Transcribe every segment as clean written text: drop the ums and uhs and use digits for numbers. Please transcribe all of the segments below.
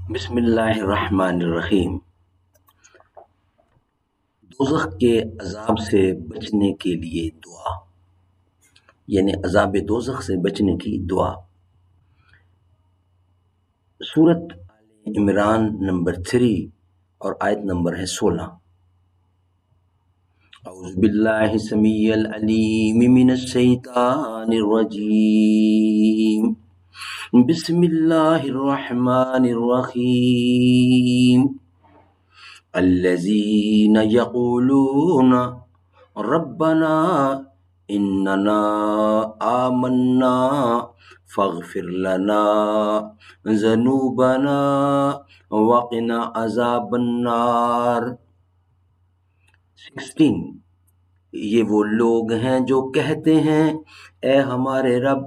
بسم اللہ الرحمن الرحیم۔ دوزخ کے عذاب سے بچنے کے لیے دعا، یعنی عذاب دوزخ سے بچنے کی دعا۔ سورت آل عمران نمبر 3 اور آیت نمبر ہے 16۔ اعوذ باللہ السمیع العلیم من الشیطان الرجیم، بسم اللہ الرحمن الرحیم۔ الذین یقولون ربنا اننا آمنا فاغفر لنا ذنوبنا وقنا عذاب النار۔ 16، یہ وہ لوگ ہیں جو کہتے ہیں اے ہمارے رب،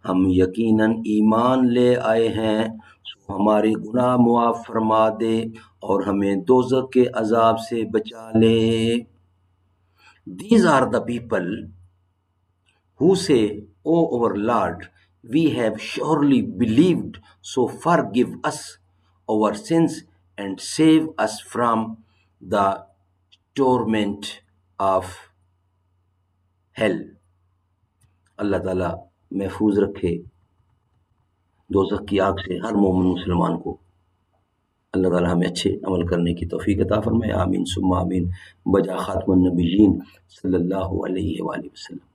ہم یقیناً ایمان لے آئے ہیں، سو ہمارے گناہ معاف فرما دے اور ہمیں دوزخ کے عذاب سے بچا لے۔ These are the people who say, O our Lord, we have surely believed, so forgive us our sins and save us from the torment of hell۔ اللہ تعالیٰ محفوظ رکھے دوزخ کی آگ سے ہر مومن مسلمان کو۔ اللہ تعالیٰ ہمیں اچھے عمل کرنے کی توفیق عطا فرمائے، آمین ثم آمین، بجا خاتم النبیین صلی اللہ علیہ وآلہ وسلم۔